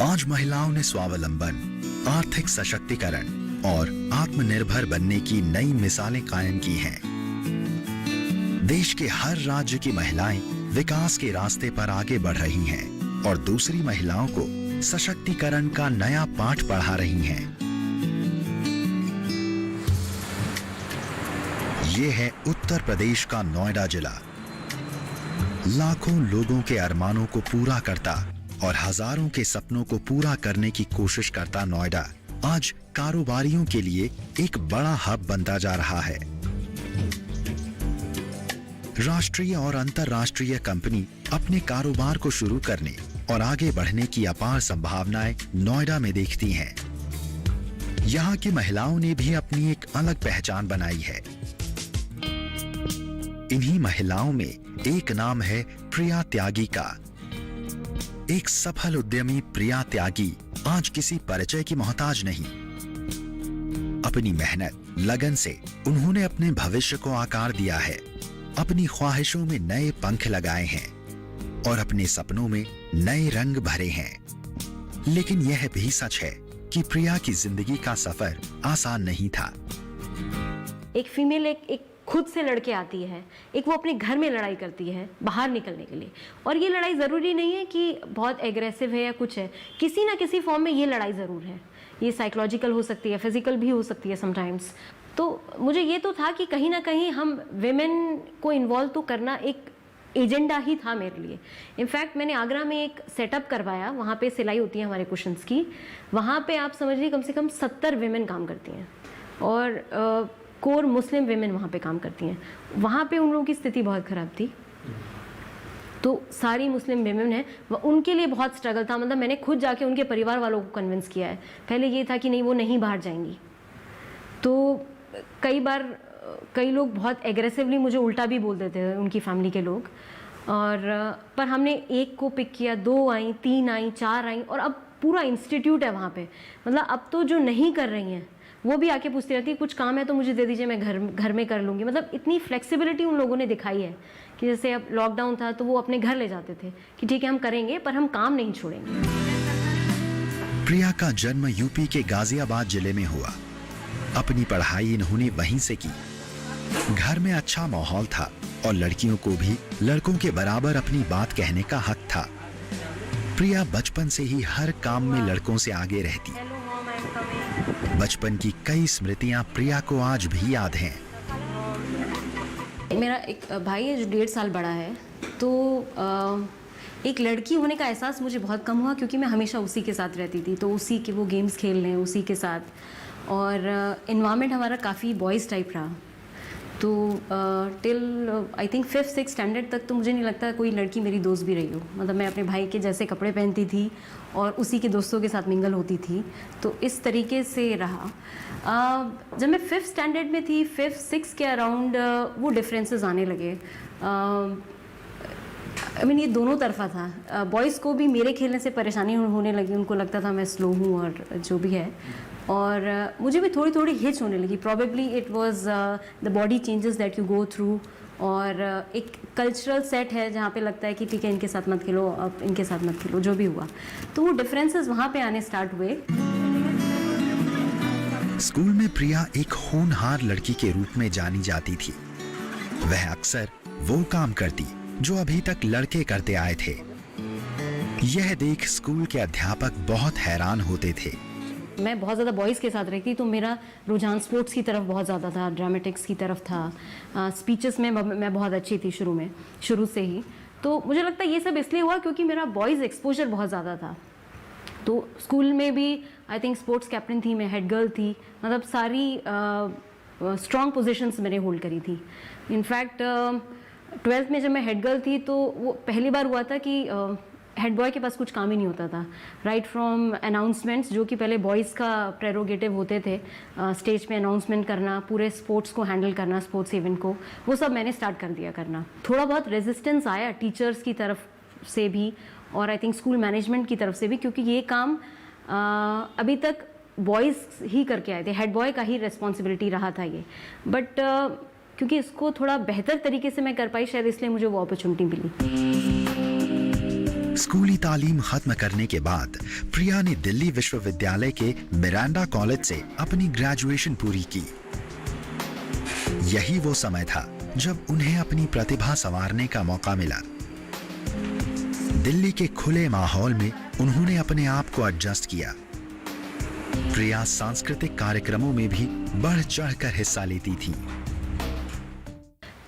आज महिलाओं ने स्वावलंबन, आर्थिक सशक्तिकरण और आत्मनिर्भर बनने की नई मिसालें कायम की हैं। देश के हर राज्य की महिलाएं विकास के रास्ते पर आगे बढ़ रही हैं और दूसरी महिलाओं को सशक्तिकरण का नया पाठ पढ़ा रही हैं। ये है उत्तर प्रदेश का नोएडा जिला। लाखों लोगों के अरमानों को पूरा करता और हजारों के सपनों को पूरा करने की कोशिश करता नोएडा आज कारोबारियों के लिए एक बड़ा हब बनता जा रहा है। राष्ट्रीय और अंतर्राष्ट्रीय कंपनी अपने कारोबार को शुरू करने और आगे बढ़ने की अपार संभावनाएं नोएडा में देखती हैं। यहाँ की महिलाओं ने भी अपनी एक अलग पहचान बनाई है। इन्हीं महिलाओं में एक नाम है प्रिया त्यागी का। एक सफल उद्यमी प्रिया त्यागी आज किसी परिचय की मोहताज नहीं। अपनी मेहनत, लगन से उन्होंने अपने भविष्य को आकार दिया है, अपनी ख्वाहिशों में नए पंख लगाए हैं और अपने सपनों में नए रंग भरे हैं। लेकिन यह भी सच है कि प्रिया की जिंदगी का सफर आसान नहीं था। एक फीमेल एक खुद से लड़के आती है, एक वो अपने घर में लड़ाई करती है बाहर निकलने के लिए, और ये लड़ाई ज़रूरी नहीं है कि बहुत एग्रेसिव है या कुछ है, किसी ना किसी फॉर्म में ये लड़ाई ज़रूर है। ये साइकोलॉजिकल हो सकती है, फिजिकल भी हो सकती है समटाइम्स। तो मुझे ये तो था कि कहीं ना कहीं हम विमेन को इन्वॉल्व तो करना एक एजेंडा ही था मेरे लिए। इनफैक्ट मैंने आगरा में एक सेटअप करवाया, वहाँ पे सिलाई होती है हमारे कुशन्स की। वहाँ पे आप समझिए कम से कम 70 विमेन काम करती हैं और कोर मुस्लिम विमेन वहाँ पे काम करती हैं। वहाँ पे उन लोगों की स्थिति बहुत ख़राब थी, तो सारी मुस्लिम विमेन हैं, उनके लिए बहुत स्ट्रगल था। मतलब मैंने खुद जाके उनके परिवार वालों को कन्विंस किया है। पहले ये था कि नहीं, वो नहीं बाहर जाएंगी। तो कई बार कई लोग बहुत एग्रेसिवली मुझे उल्टा भी बोल देते थे, उनकी फैमिली के लोग। और पर हमने एक को पिक किया, 2 आई, 3 आई, 4 आई, और अब पूरा इंस्टीट्यूट है वहाँ पे। मतलब अब तो जो नहीं कर रही हैं वो भी आके पूछती रहती है, कुछ काम है तो मुझे दे दीजिए, मैं घर में कर लूँगी। मतलब इतनी फ्लेक्सिबिलिटी उन लोगों ने दिखाई है कि जैसे अब लॉकडाउन था तो वो अपने घर ले जाते थे कि ठीक है हम करेंगे पर हम काम नहीं छोड़ेंगे। प्रिया का जन्म यूपी के गाजियाबाद जिले में हुआ। अपनी पढ़ाई इन्होंने वहीं से की। घर में अच्छा माहौल था और लड़कियों को भी लड़कों के बराबर अपनी बात कहने का हक था। प्रिया बचपन से ही हर काम में लड़कों से आगे रहती। बचपन की कई स्मृतियां प्रिया को आज भी याद हैं। मेरा एक भाई है जो 1.5 साल बड़ा है, तो एक लड़की होने का एहसास मुझे बहुत कम हुआ क्योंकि मैं हमेशा उसी के साथ रहती थी। तो उसी के वो गेम्स खेल रहे हैं उसी के साथ, और इन्वायरमेंट हमारा काफ़ी बॉयज़ टाइप रहा। तो till I think 5th-6th standard तक तो मुझे नहीं लगता कोई लड़की मेरी दोस्त भी रही हो। मतलब मैं अपने भाई के जैसे कपड़े पहनती थी और उसी के दोस्तों के साथ मिंगल होती थी, तो इस तरीके से रहा। जब मैं 5th स्टैंडर्ड में थी, 5th-6th के अराउंड वो डिफरेंसेस आने लगे। आई मीन ये दोनों तरफा था। बॉयज़ को भी मेरे खेलने से परेशानी होने लगी, उनको लगता था मैं स्लो हूँ और जो भी है, और मुझे भी थोड़ी थोड़ी हिच होने लगी। Probably it was the body changes that you go through, और एक कल्चरल सेट है जहाँ पे लगता है कि ठीक है इनके साथ मत खेलो, अब इनके साथ मत खेलो, जो भी हुआ। तो वो डिफरेंसेस वहाँ पे आने स्टार्ट हुए। स्कूल में प्रिया एक होनहार लड़की के रूप में जानी जाती थी। वह अक्सर वो काम करती जो अभी तक लड़के करते आए थे। यह देख स्कूल के अध्यापक बहुत हैरान होते थे। मैं बहुत ज़्यादा बॉयज़ के साथ रहती, तो मेरा रुझान स्पोर्ट्स की तरफ बहुत ज़्यादा था, ड्रामेटिक्स की तरफ था। स्पीचेस में मैं बहुत अच्छी थी शुरू से ही। तो मुझे लगता है ये सब इसलिए हुआ क्योंकि मेरा बॉयज़ एक्सपोजर बहुत ज़्यादा था। तो स्कूल में भी आई थिंक स्पोर्ट्स कैप्टन थी, मैं हेड गर्ल थी। मतलब सारी स्ट्रॉन्ग पोजीशंस मैंने होल्ड करी थी। इनफैक्ट 12th में जब मैं हेड गर्ल थी तो वो पहली बार हुआ था कि हेड बॉय के पास कुछ काम ही नहीं होता था। राइट फ्रॉम अनाउंसमेंट्स, जो कि पहले बॉयज़ का प्रेरोगेटिव होते थे, स्टेज पे अनाउंसमेंट करना, पूरे स्पोर्ट्स को हैंडल करना, स्पोर्ट्स इवेंट को, वो सब मैंने स्टार्ट कर दिया करना। थोड़ा बहुत रेजिस्टेंस आया टीचर्स की तरफ से भी और आई थिंक स्कूल मैनेजमेंट की तरफ से भी, क्योंकि ये काम अभी तक बॉयज़ ही करके आए थे, हेड बॉय का ही रिस्पॉन्सिबिलिटी रहा था ये। बट क्योंकि इसको थोड़ा बेहतर तरीके से मैं कर पाई, शायद इसलिए मुझे वो अपॉर्चुनिटी मिली। स्कूली तालीम खत्म करने के बाद प्रिया ने दिल्ली विश्वविद्यालय के मिरांडा कॉलेज से अपनी ग्रेजुएशन पूरी की। यही वो समय था जब उन्हें अपनी प्रतिभा संवारने का मौका मिला। दिल्ली के खुले माहौल में उन्होंने अपने आप को एडजस्ट किया। प्रिया सांस्कृतिक कार्यक्रमों में भी बढ़ चढ़कर हिस्सा लेती थी।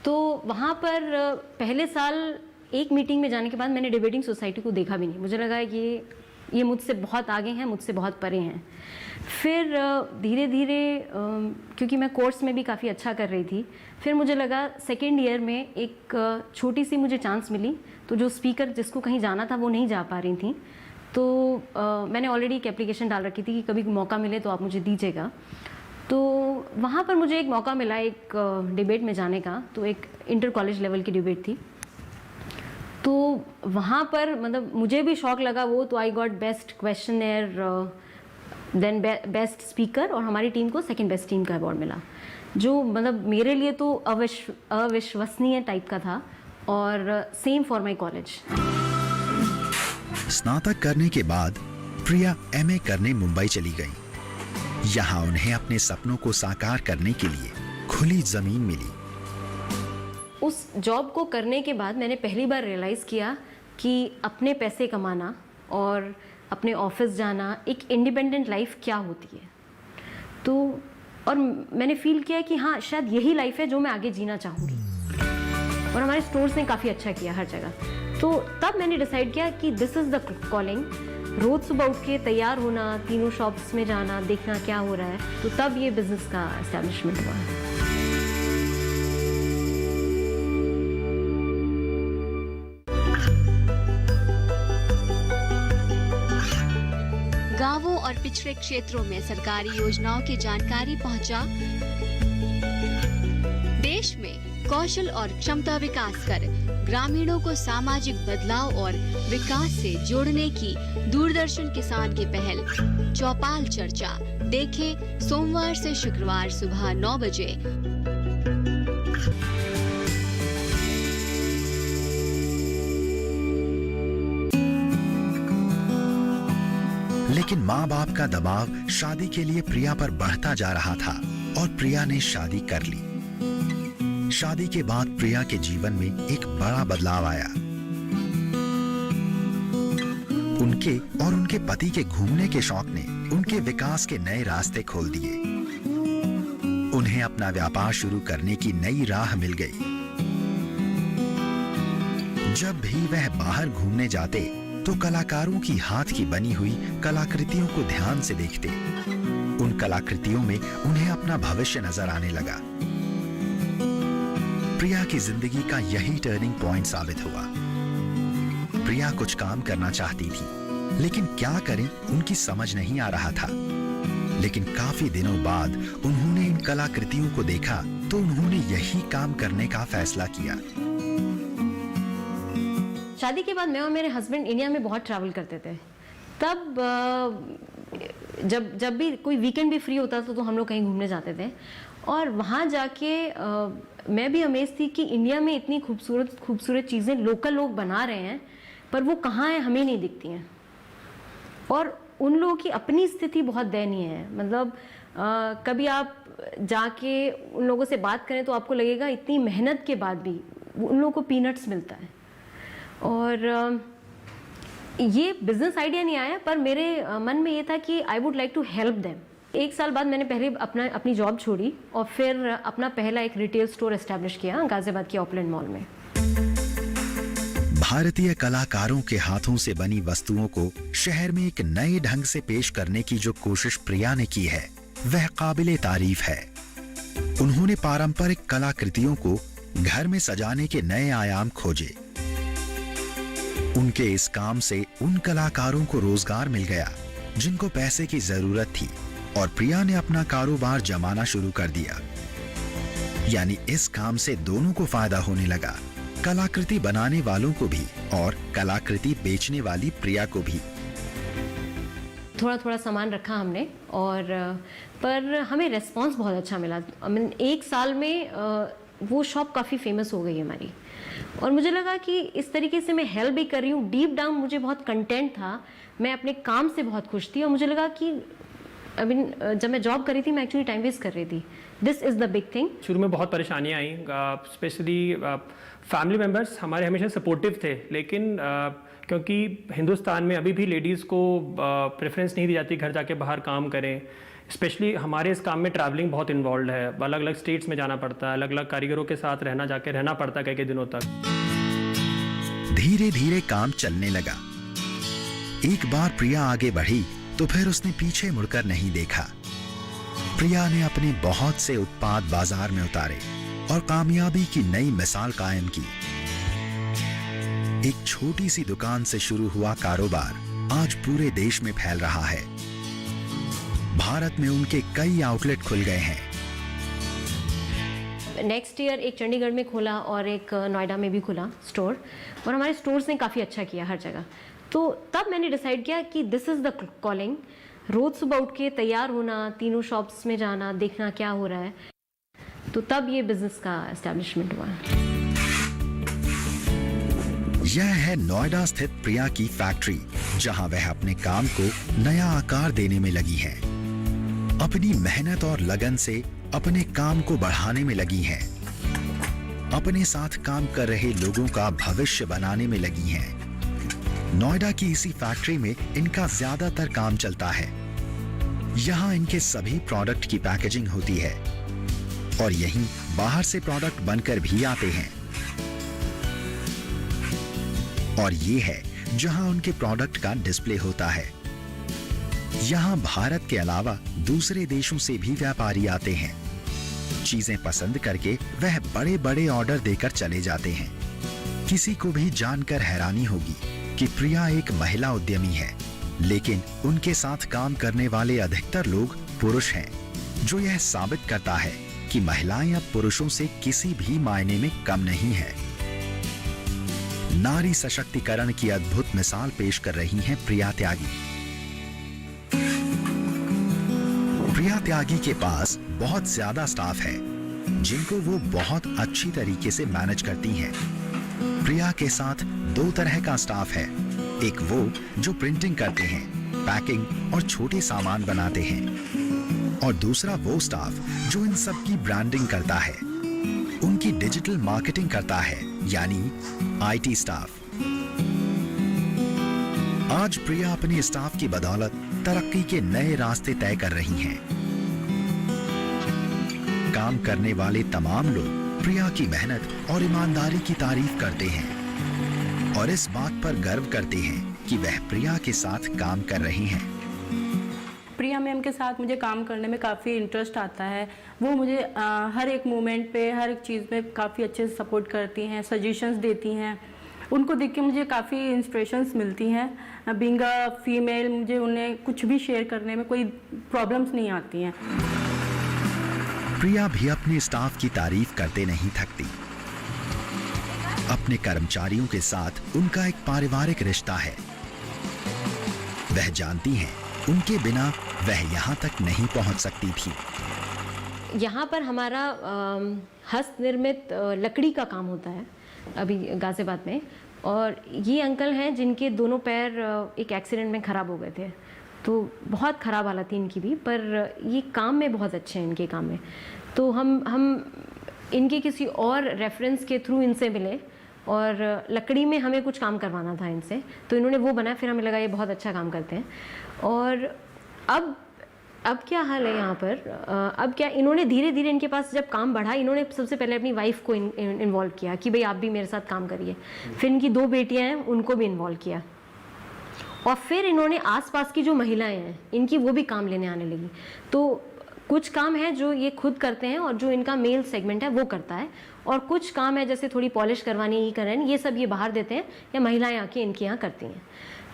तो वहाँ पर पहले साल एक मीटिंग में जाने के बाद मैंने डिबेटिंग सोसाइटी को देखा भी नहीं। मुझे लगा ये मुझसे बहुत आगे हैं, मुझसे बहुत परे हैं। फिर धीरे धीरे क्योंकि मैं कोर्स में भी काफ़ी अच्छा कर रही थी, फिर मुझे लगा सेकेंड ईयर में एक छोटी सी मुझे चांस मिली। तो जो स्पीकर जिसको कहीं जाना था वो नहीं जा पा रही थी, तो मैंने ऑलरेडी एक एप्लीकेशन डाल रखी थी कि कभी मौका मिले तो आप मुझे दीजिएगा। तो वहाँ पर मुझे एक मौका मिला एक डिबेट में जाने का। तो एक इंटर कॉलेज लेवल की डिबेट थी। तो वहाँ पर मतलब मुझे भी शौक लगा वो। तो I got best questioner, then best speaker, और हमारी टीम को सेकंड बेस्ट टीम का अवार्ड मिला, जो मतलब मेरे लिए तो अविश्वसनीय टाइप का था। और सेम फॉर माई कॉलेज। स्नातक करने के बाद प्रिया एमए करने मुंबई चली गई। यहाँ उन्हें अपने सपनों को साकार करने के लिए खुली जमीन मिली। उस जॉब को करने के बाद मैंने पहली बार रियलाइज़ किया कि अपने पैसे कमाना और अपने ऑफिस जाना, एक इंडिपेंडेंट लाइफ क्या होती है। तो और मैंने फील किया कि हाँ, शायद यही लाइफ है जो मैं आगे जीना चाहूँगी। और हमारे स्टोर्स ने काफ़ी अच्छा किया हर जगह। तो तब मैंने डिसाइड किया कि दिस इज़ द कॉलिंग। रोज़ सुबह उठ के तैयार होना, तीनों शॉप्स में जाना, देखना क्या हो रहा है। तो तब ये बिज़नेस का एस्टेब्लिशमेंट हुआ है। गांवों और पिछड़े क्षेत्रों में सरकारी योजनाओं की जानकारी पहुंचा। देश में कौशल और क्षमता विकास कर ग्रामीणों को सामाजिक बदलाव और विकास से जोड़ने की दूरदर्शन किसान की पहल चौपाल चर्चा देखें सोमवार से शुक्रवार सुबह 9 बजे। लेकिन माँ बाप का दबाव शादी के लिए प्रिया पर बढ़ता जा रहा था और प्रिया ने शादी कर ली। शादी के बाद प्रिया के जीवन में एक बड़ा बदलाव आया। उनके और उनके पति के घूमने के शौक ने उनके विकास के नए रास्ते खोल दिए। उन्हें अपना व्यापार शुरू करने की नई राह मिल गई। जब भी वह बाहर घूमने जाते तो कलाकारों की हाथ की बनी हुई कलाकृतियों को ध्यान से देखते। उन कलाकृतियों में उन्हें अपना भविष्य नजर आने लगा। प्रिया की जिंदगी का यही टर्निंग पॉइंट साबित हुआ। प्रिया कुछ काम करना चाहती थी, लेकिन क्या करें उनकी समझ नहीं आ रहा था। लेकिन काफी दिनों बाद उन्होंने इन कलाकृतियों को देखा तो उन्होंने यही काम करने का फैसला किया। शादी के बाद मैं और मेरे हस्बैंड इंडिया में बहुत ट्रैवल करते थे। तब जब भी कोई वीकेंड भी फ्री होता था तो हम लोग कहीं घूमने जाते थे। और वहाँ जाके मैं भी अमेज थी कि इंडिया में इतनी खूबसूरत खूबसूरत चीज़ें लोकल लोग बना रहे हैं, पर वो कहाँ हैं हमें नहीं दिखती हैं। और उन लोगों की अपनी स्थिति बहुत दयनीय है। मतलब कभी आप जाके उन लोगों से बात करें तो आपको लगेगा इतनी मेहनत के बाद भी उन लोगों को पीनट्स मिलता है। और ये बिजनेस आइडिया नहीं आया, पर मेरे मन में ये था कि I would like to help them. 1 साल बाद मैंने पहले अपनी जॉब छोड़ी और फिर अपना पहला एक रिटेल स्टोर एस्टैब्लिश किया गाजियाबाद के ऑपलैंड मॉल में। भारतीय कलाकारों के हाथों से बनी वस्तुओं को शहर में एक नए ढंग से पेश करने की जो कोशिश प्रिया ने की है वह काबिले तारीफ है। उन्होंने पारंपरिक कलाकृतियों को घर में सजाने के नए आयाम खोजे। उनके इस काम से उन कलाकारों को रोजगार मिल गया जिनको पैसे की जरूरत थी, और प्रिया ने अपना कारोबार जमाना शुरू कर दिया। यानी इस काम से दोनों को फायदा होने लगा, कलाकृति बनाने वालों को भी और कलाकृति बेचने वाली प्रिया को भी। थोड़ा थोड़ा सामान रखा हमने, और पर हमें रेस्पॉन्स बहुत अच्छा मिला। 1 साल में वो शॉप काफ़ी फेमस हो गई है हमारी। और मुझे लगा कि इस तरीके से मैं हेल्प भी कर रही हूँ, डीप डाउन मुझे बहुत कंटेंट था, मैं अपने काम से बहुत खुश थी और मुझे लगा कि अभी जब मैं जॉब कर रही थी मैं एक्चुअली टाइम वेस्ट कर रही थी। This is the big thing. शुरू में बहुत परेशानियाँ आई, स्पेशली फैमिली मेम्बर्स हमारे हमेशा सपोर्टिव थे, लेकिन क्योंकि हिंदुस्तान में अभी भी लेडीज़ को प्रेफरेंस नहीं दी जाती घर जाके बाहर काम करें। स्पेशली हमारे इस काम में ट्रैवलिंग बहुत इन्वॉल्व है, अलग अलग स्टेट्स में जाना पड़ता है, अलग अलग कारीगरों के साथ रहना पड़ता है कई दिनों तक। धीरे धीरे काम चलने लगा। एक बार प्रिया आगे बढ़ी तो फिर उसने पीछे मुड़कर नहीं देखा। प्रिया ने अपने बहुत से उत्पाद बाजार में उतारे और कामयाबी की नई मिसाल कायम की। एक छोटी सी दुकान से शुरू हुआ कारोबार आज पूरे देश में फैल रहा है। भारत में उनके कई आउटलेट खुल गए हैं। नेक्स्ट ईयर एक चंडीगढ़ में खोला और एक नोएडा में भी खुला स्टोर, और हमारे स्टोर्स ने काफ़ी अच्छा किया हर जगह। तो तब मैंने डिसाइड किया कि दिस इज़ द कॉलिंग। रोज़ सुबह उठ के तैयार होना, तीनों शॉप्स में जाना, देखना क्या हो रहा है, तो तब ये बिजनेस का एस्टेब्लिशमेंट हुआ। यह है नोएडा स्थित प्रिया की फैक्ट्री, जहां वह अपने काम को नया आकार देने में लगी है। अपनी मेहनत और लगन से अपने काम को बढ़ाने में लगी है। अपने साथ काम कर रहे लोगों का भविष्य बनाने में लगी हैं। नोएडा की इसी फैक्ट्री में इनका ज्यादातर काम चलता है। यहाँ इनके सभी प्रोडक्ट की पैकेजिंग होती है और यहीं बाहर से प्रोडक्ट बनकर भी आते हैं। और ये है जहां उनके प्रोडक्ट का डिस्प्ले होता है। यहाँ भारत के अलावा दूसरे देशों से भी व्यापारी आते हैं। चीजें पसंद करके वह बड़े बड़े ऑर्डर देकर चले जाते हैं। किसी को भी जानकर हैरानी होगी कि प्रिया एक महिला उद्यमी है, लेकिन उनके साथ काम करने वाले अधिकतर लोग पुरुष हैं, जो यह साबित करता है कि महिलाएं अब पुरुषों से किसी भी मायने में कम नहीं है। नारी सशक्तिकरण की अद्भुत मिसाल पेश कर रही हैं प्रिया त्यागी। प्रिया त्यागी के पास बहुत ज्यादा स्टाफ है, जिनको वो बहुत अच्छी तरीके से मैनेज करती हैं। प्रिया के साथ दो तरह का स्टाफ है। एक वो जो प्रिंटिंग करते हैं, पैकिंग और छोटे सामान बनाते हैं, और दूसरा वो स्टाफ जो इन सब की ब्रांडिंग करता है, उनकी डिजिटल मार्केटिंग करता है, यानी आईटी स्टाफ। आज प्रिया अपने स्टाफ की बदौलत तरक्की के नए रास्ते तय कर रही हैं। काम करने वाले तमाम लोग प्रिया की मेहनत और ईमानदारी की तारीफ करते हैं और इस बात पर गर्व करते हैं कि वह प्रिया के साथ काम कर रही हैं। प्रिया मैम के साथ मुझे काम करने में काफ़ी इंटरेस्ट आता है। वो मुझे हर एक मोमेंट पे, हर एक चीज़ में काफ़ी अच्छे से सपोर्ट करती हैं, सजेशंस देती हैं। उनको देख के मुझे काफ़ी इंस्पिरेशंस मिलती हैं। बीइंग अ फीमेल, मुझे उन्हें कुछ भी शेयर करने में कोई प्रॉब्लम्स नहीं आती हैं। प्रिया भी अपने स्टाफ की तारीफ करते नहीं थकती। अपने कर्मचारियों के साथ उनका एक पारिवारिक रिश्ता है। वह जानती हैं उनके बिना वह यहाँ तक नहीं पहुँच सकती थी। यहाँ पर हमारा हस्त निर्मित लकड़ी का काम होता है अभी गाजियाबाद में, और ये अंकल हैं जिनके दोनों पैर एक एक्सीडेंट में ख़राब हो गए थे, तो बहुत ख़राब हालत थी इनकी भी, पर ये काम में बहुत अच्छे हैं इनके काम में। तो हम इनके किसी और रेफरेंस के थ्रू इनसे मिले और लकड़ी में हमें कुछ काम करवाना था इनसे, तो इन्होंने वो बनाया। फिर हमें लगा ये बहुत अच्छा काम करते हैं। और अब क्या हाल है यहाँ पर, अब क्या, इन्होंने धीरे धीरे इनके पास जब काम बढ़ा, इन्होंने सबसे पहले अपनी वाइफ को इन्वॉल्व किया कि भाई आप भी मेरे साथ काम करिए। फिर इनकी दो बेटियाँ हैं, उनको भी इन्वॉल्व किया, और फिर इन्होंने आसपास की जो महिलाएं हैं इनकी वो भी काम लेने आने लगी। तो कुछ काम है जो ये खुद करते हैं और जो इनका मेल सेगमेंट है वो करता है, और कुछ काम है जैसे थोड़ी पॉलिश करवानी, ये कर रहे हैं, ये सब ये बाहर देते हैं या महिलाएं आके इनके यहाँ करती हैं।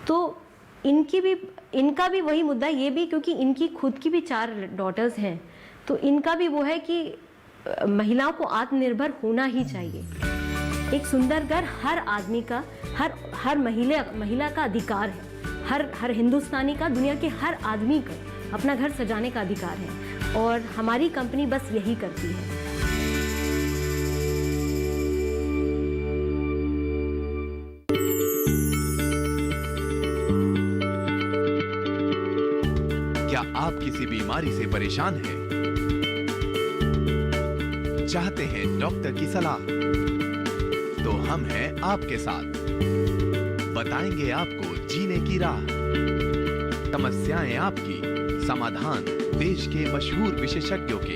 तो इनका भी वही मुद्दा, ये भी क्योंकि इनकी खुद की भी 4 डॉटर्स हैं, तो इनका भी वो है कि महिलाओं को आत्मनिर्भर होना ही चाहिए। एक सुंदर घर हर आदमी का, हर महिला का अधिकार है। हर हिंदुस्तानी का, दुनिया के हर आदमी का अपना घर सजाने का अधिकार है, और हमारी कंपनी बस यही करती है। क्या आप किसी बीमारी से परेशान हैं? चाहते हैं डॉक्टर की सलाह? तो हम हैं आपके साथ। बताएंगे आपको जीने की राह। समस्याएं आपकी, समाधान देश के मशहूर विशेषज्ञों के।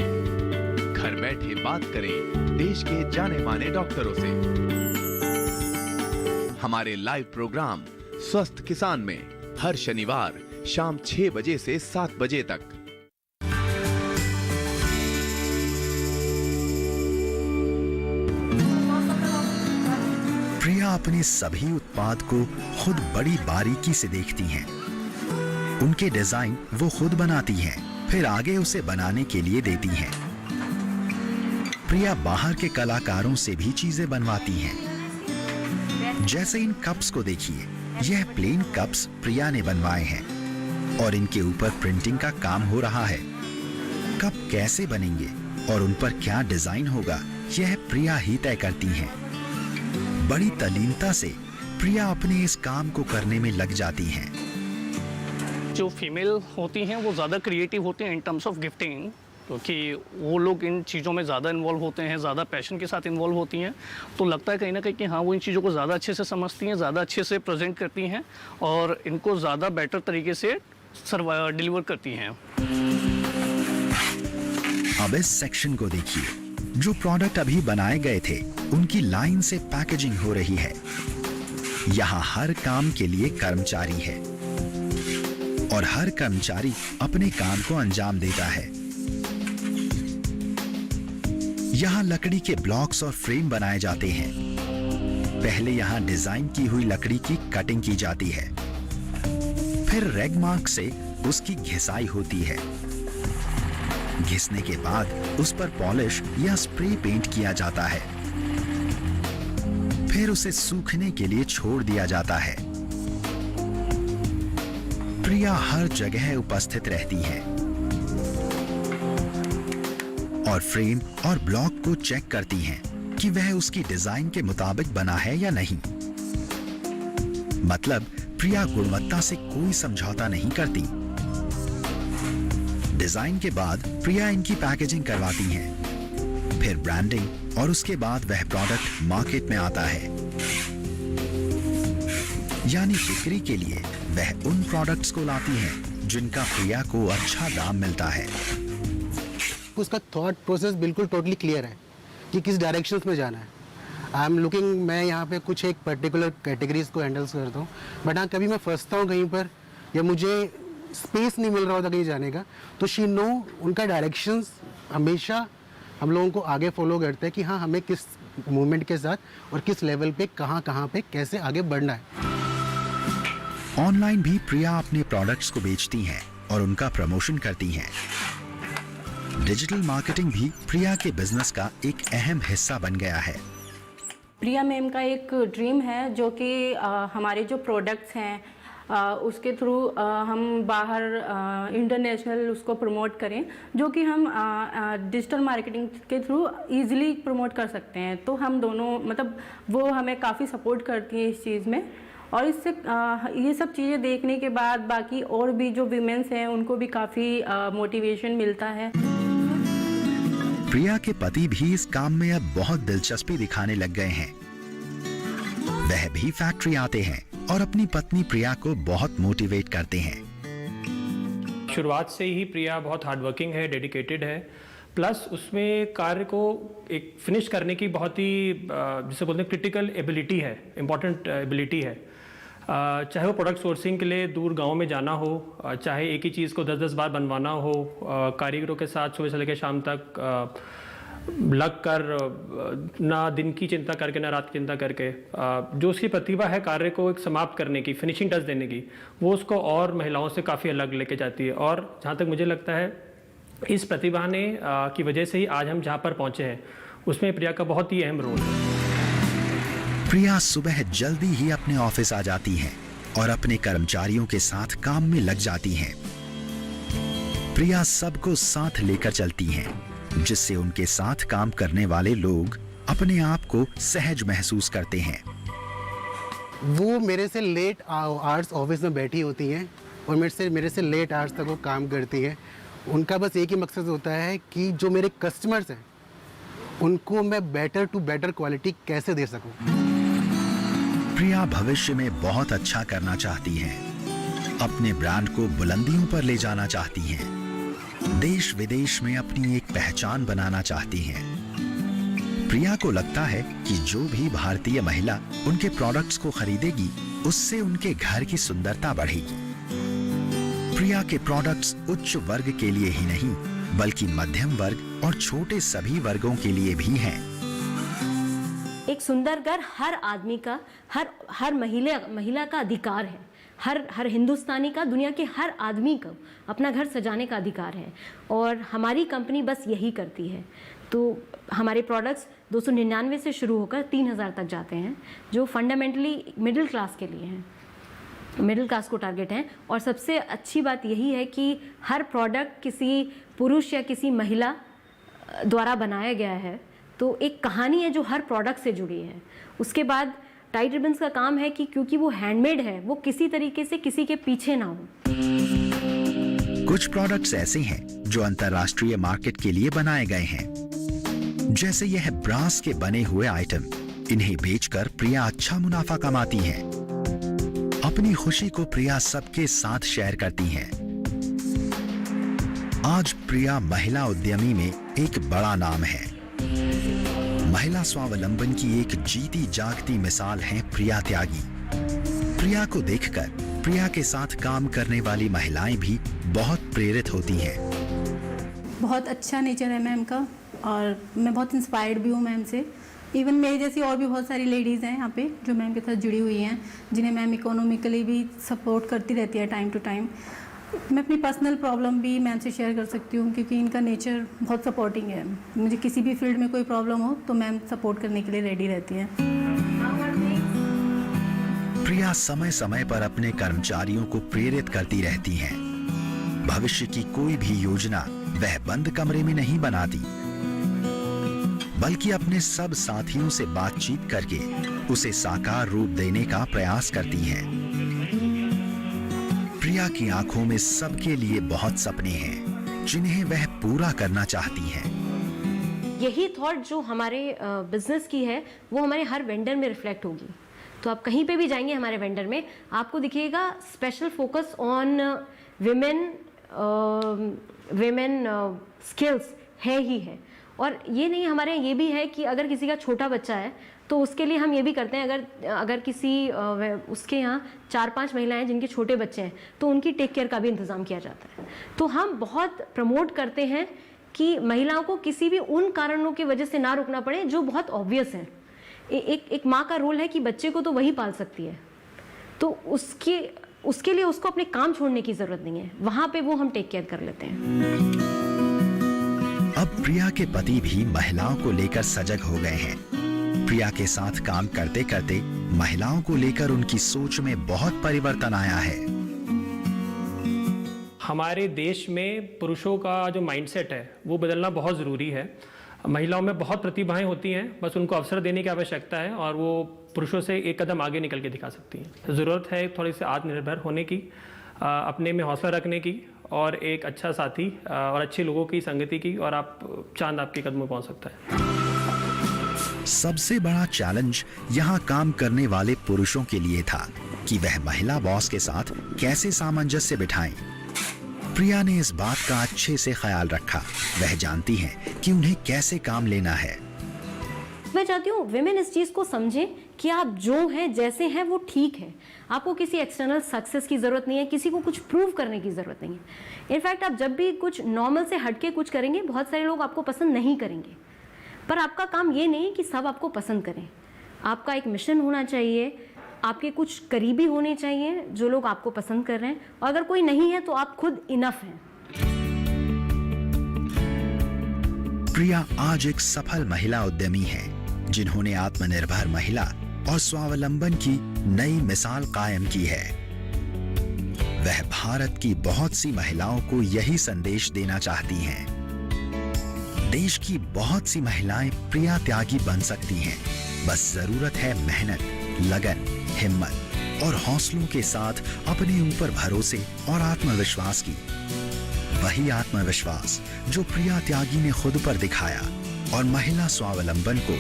घर बैठे बात करें देश के जाने माने डॉक्टरों से। हमारे लाइव प्रोग्राम स्वस्थ किसान में हर शनिवार शाम 6 बजे से 7 बजे तक। प्रिया अपने सभी उत्पाद को खुद बड़ी बारीकी से देखती हैं। उनके डिजाइन वो खुद बनाती हैं, फिर आगे उसे बनाने के लिए देती हैं। प्रिया बाहर के कलाकारों से भी चीजें बनवाती हैं। जैसे इन कप्स को देखिए, यह प्लेन कप्स प्रिया ने बनवाए हैं और इनके ऊपर प्रिंटिंग का काम हो रहा है। कप कैसे बनेंगे और उन पर क्या डिजाइन होगा, यह प्रिया ही तय करती हैं। बड़ी तल्लीनता से प्रिया अपने इस काम को करने में लग जाती हैं। जो फीमेल होती हैं वो ज़्यादा क्रिएटिव होती हैं इन टर्म्स ऑफ गिफ्टिंग, क्योंकि वो लोग इन चीज़ों में ज़्यादा इन्वॉल्व होते हैं, ज़्यादा पैशन के साथ इन्वॉल्व होती हैं। तो लगता है कहीं ना कहीं कि हाँ, वो इन चीज़ों को ज़्यादा अच्छे से समझती हैं, ज़्यादा अच्छे से प्रेजेंट करती हैं और इनको ज़्यादा बेटर तरीके से डिलीवर करती हैं। अब इस सेक्शन को देखिए, जो प्रोडक्ट अभी बनाए गए थे उनकी लाइन से पैकेजिंग हो रही है। यहाँ हर काम के लिए कर्मचारी है और हर कर्मचारी अपने काम को अंजाम देता है। यहाँ लकड़ी के ब्लॉक्स और फ्रेम बनाए जाते हैं। पहले यहाँ डिजाइन की हुई लकड़ी की कटिंग की जाती है, फिर रेग मार्क से उसकी घिसाई होती है। घिसने के बाद उस पर पॉलिश या स्प्रे पेंट किया जाता है, फिर उसे सूखने के लिए छोड़ दिया जाता है। प्रिया हर जगह उपस्थित रहती है और फ्रेम और ब्लॉक को चेक करती हैं कि वह उसकी डिजाइन के मुताबिक बना है या नहीं। मतलब प्रिया गुणवत्ता से कोई समझौता नहीं करती। डिजाइन के बाद प्रिया इनकी पैकेजिंग करवाती हैं, फिर ब्रांडिंग और उसके बाद वह प्रोडक्ट मार्केट में आता है। यानी बिक्री के लिए वह उन प्रोडक्ट्स को लाती हैं जिनका प्रिया को अच्छा दाम मिलता है। उसका थॉट प्रोसेस बिल्कुल टोटली क्लियर है कि किस डायरेक्शंस में जाना है। आई एम लुकिंग, मैं यहाँ पे कुछ एक पर्टिकुलर कैटेगरीज को हैंडल करता हूँ, बट हाँ कभी मैं फंसता हूँ कहीं पर या मुझे स्पेस नहीं मिल रहा होता कहीं जाने का, तो शी नो उनका डायरेक्शंस हमेशा हम लोगों को आगे फॉलो करते हैं कि हाँ हमें किस मूवमेंट के साथ और किस लेवल पे कहाँ पे कैसे आगे बढ़ना है। ऑनलाइन भी प्रिया अपने प्रोडक्ट्स को बेचती हैं और उनका प्रमोशन करती हैं। डिजिटल मार्केटिंग भी प्रिया के बिजनेस का एक अहम हिस्सा बन गया है। प्रिया मैम का एक ड्रीम है जो कि हमारे जो प्रोडक्ट्स हैं उसके थ्रू हम बाहर इंटरनेशनल उसको प्रमोट करें, जो कि हम डिजिटल मार्केटिंग के थ्रू इजीली प्रमोट कर सकते हैं। तो हम दोनों मतलब वो हमें काफ़ी सपोर्ट करती है इस चीज़ में, और इससे ये सब चीज़ें देखने के बाद बाकी और भी जो विमेंस हैं उनको भी काफ़ी मोटिवेशन मिलता है। प्रिया के पति भी इस काम में अब बहुत दिलचस्पी दिखाने लग गए हैं। वह भी फैक्ट्री आते हैं और अपनी पत्नी प्रिया को बहुत मोटिवेट करते हैं। शुरुआत से ही प्रिया बहुत हार्डवर्किंग है, डेडिकेटेड है, प्लस उसमें कार्य को एक फिनिश करने की बहुत ही जिसे बोलते हैं क्रिटिकल एबिलिटी है, इम्पॉर्टेंट एबिलिटी है। चाहे वो प्रोडक्ट सोर्सिंग के लिए दूर गांव में जाना हो, चाहे एक ही चीज़ को 10-10 बार बनवाना हो, कारीगरों के साथ सुबह से लेकर शाम तक लग कर ना दिन की चिंता करके ना रात की चिंता करके जो उसकी प्रतिभा है कार्य को एक समाप्त करने की, फिनिशिंग टच देने की, वो उसको और महिलाओं से काफ़ी अलग लेके जाती है। और जहाँ तक मुझे लगता है इस प्रतिभा ने की वजह से ही आज हम जहाँ पर पहुँचे हैं उसमें प्रिया का बहुत ही अहम रोल है। प्रिया सुबह जल्दी ही अपने ऑफिस आ जाती हैं और अपने कर्मचारियों के साथ काम में लग जाती हैं। प्रिया सबको साथ लेकर चलती हैं, जिससे उनके साथ काम करने वाले लोग अपने आप को सहज महसूस करते हैं। वो मेरे से लेट आवर्स ऑफिस में बैठी होती हैं और मेरे से लेट आवर्स तक वो काम करती हैं। उनका बस एक ही मकसद होता है कि जो मेरे कस्टमर्स हैं उनको मैं बेटर टू बेटर क्वालिटी कैसे दे सकूं। प्रिया भविष्य में बहुत अच्छा करना चाहती हैं, अपने ब्रांड को बुलंदियों पर ले जाना चाहती हैं, देश विदेश में अपनी एक पहचान बनाना चाहती हैं। प्रिया को लगता है कि जो भी भारतीय महिला उनके प्रोडक्ट्स को खरीदेगी उससे उनके घर की सुंदरता बढ़ेगी। प्रिया के प्रोडक्ट्स उच्च वर्ग के लिए ही नहीं बल्कि मध्यम वर्ग और छोटे सभी वर्गों के लिए भी हैं। एक सुंदर घर हर आदमी का, हर महिला का अधिकार है। हर हिंदुस्तानी का, दुनिया के हर आदमी का अपना घर सजाने का अधिकार है और हमारी कंपनी बस यही करती है। तो हमारे प्रोडक्ट्स 299 से शुरू होकर 3000 तक जाते हैं, जो फंडामेंटली मिडिल क्लास के लिए हैं, मिडिल क्लास को टारगेट हैं। और सबसे अच्छी बात यही है कि हर प्रोडक्ट किसी पुरुष या किसी महिला द्वारा बनाया गया है, तो एक कहानी है जो हर प्रोडक्ट से जुड़ी है। उसके बाद टाइट रिबन्स का काम है कि क्योंकि वो हैंडमेड है, वो किसी तरीके से किसी के पीछे ना हो। कुछ प्रोडक्ट्स ऐसे हैं जो अंतर्राष्ट्रीय मार्केट के लिए बनाए गए हैं, जैसे यह ब्रास के बने हुए आइटम। इन्हें बेचकर प्रिया अच्छा मुनाफा कमाती है। अपनी खुशी को प्रिया सबके साथ शेयर करती हैं। आज प्रिया महिला उद्यमी में एक बड़ा नाम है। महिला स्वावलंबन की एक जीती जागती मिसाल है प्रिया त्यागी। प्रिया को देखकर प्रिया के साथ काम करने वाली महिलाएं भी बहुत प्रेरित होती हैं। बहुत अच्छा नेचर है मैम का और मैं बहुत इंस्पायर्ड भी हूँ मैम से। इवन मेरे जैसी और भी बहुत सारी लेडीज़ हैं यहाँ पे जो मैम के साथ जुड़ी हुई हैं, जिन्हें मैम इकोनॉमिकली भी सपोर्ट करती रहती है टाइम टू टाइम। मैं अपनी पर्सनल प्रॉब्लम भी मैम से शेयर कर सकती हूँ क्योंकि इनका नेचर बहुत सपोर्टिंग है। मुझे किसी भी फील्ड में कोई प्रॉब्लम हो तो मैम सपोर्ट करने के लिए रेडी रहती हैं। प्रिया समय समय पर अपने कर्मचारियों को प्रेरित करती रहती हैं। भविष्य की कोई भी योजना वह बंद कमरे में नहीं बनाती, बल्कि अपने सब साथियों से बातचीत करके उसे साकार रूप देने का प्रयास करती हैं। प्रिया की आंखों में सबके लिए बहुत सपने हैं जिन्हें वह पूरा करना चाहती हैं। यही थॉट जो हमारे बिजनेस की है वो हमारे हर वेंडर में रिफ्लेक्ट होगी। तो आप कहीं पे भी जाएंगे हमारे वेंडर में, आपको दिखेगा special focus on women skills है ही है। और ये नहीं, हमारे ये भी है कि अगर किसी का छोटा बच्चा है तो उसके लिए हम ये भी करते हैं, अगर किसी उसके यहाँ 4-5 महिलाएं जिनके छोटे बच्चे हैं तो उनकी टेक केयर का भी इंतज़ाम किया जाता है। तो हम बहुत प्रमोट करते हैं कि महिलाओं को किसी भी उन कारणों की वजह से ना रुकना पड़े जो बहुत ऑब्वियस है। एक माँ का रोल है कि बच्चे को तो वही पाल सकती है, तो उसके लिए उसको अपने काम छोड़ने की ज़रूरत नहीं है, वहाँ पे वो हम टेक केयर कर लेते हैं। अब प्रिया के पति भी महिलाओं को लेकर सजग हो गए हैं। प्रिया के साथ काम करते करते महिलाओं को लेकर उनकी सोच में बहुत परिवर्तन आया है। हमारे देश में पुरुषों का जो माइंडसेट है वो बदलना बहुत ज़रूरी है। महिलाओं में बहुत प्रतिभाएं होती हैं, बस उनको अवसर देने की आवश्यकता है और वो पुरुषों से एक कदम आगे निकल के दिखा सकती हैं। ज़रूरत है थोड़ी सी आत्मनिर्भर होने की, अपने में हौसला रखने की और एक अच्छा साथी और अच्छे लोगों की संगति की, और आप चांद आपके कदम में पहुंच सकता है। सबसे बड़ा चैलेंज यहाँ काम करने वाले पुरुषों के लिए था कि वह महिला बॉस के साथ कैसे सामंजस्य बिठाएं। प्रिया ने इस बात का अच्छे से ख्याल रखा। वह जानती हैं कि उन्हें कैसे काम लेना है। मैं चाहती हूँ विमेन इस चीज़ को समझें कि आप जो हैं जैसे हैं वो ठीक है। आपको किसी एक्सटर्नल सक्सेस की ज़रूरत नहीं है, किसी को कुछ प्रूव करने की ज़रूरत नहीं है। इनफैक्ट आप जब भी कुछ नॉर्मल से हटके कुछ करेंगे, बहुत सारे लोग आपको पसंद नहीं करेंगे, पर आपका काम ये नहीं कि सब आपको पसंद करें। आपका एक मिशन होना चाहिए, आपके कुछ करीबी होने चाहिए जो लोग आपको पसंद कर रहे हैं, और अगर कोई नहीं है तो आप खुद इनफ हैं। प्रिया आज एक सफल महिला उद्यमी है जिन्होंने आत्मनिर्भर महिला और स्वावलंबन की नई मिसाल कायम की है। वह भारत की बहुत सी महिलाओं को यही संदेश देना चाहती हैं। देश की बहुत सी महिलाएं प्रिया त्यागी बन सकती हैं, बस जरूरत है मेहनत, लगन, हिम्मत और हौसलों के साथ अपने ऊपर भरोसे और आत्मविश्वास की। वही आत्मविश्वास जो प्रिया त्यागी ने खुद पर दिखाया और महिला स्वावलंबन को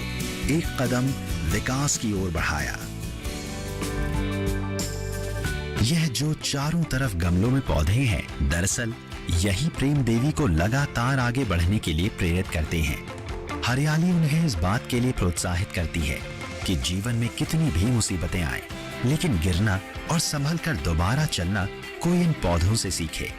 एक कदम विकास की ओर बढ़ाया। यह जो चारों तरफ गमलों में पौधे हैं, दरअसल यही प्रेम देवी को लगातार आगे बढ़ने के लिए प्रेरित करते हैं। हरियाली उन्हें इस बात के लिए प्रोत्साहित करती है कि जीवन में कितनी भी मुसीबतें आए, लेकिन गिरना और संभल कर दोबारा चलना कोई इन पौधों से सीखे।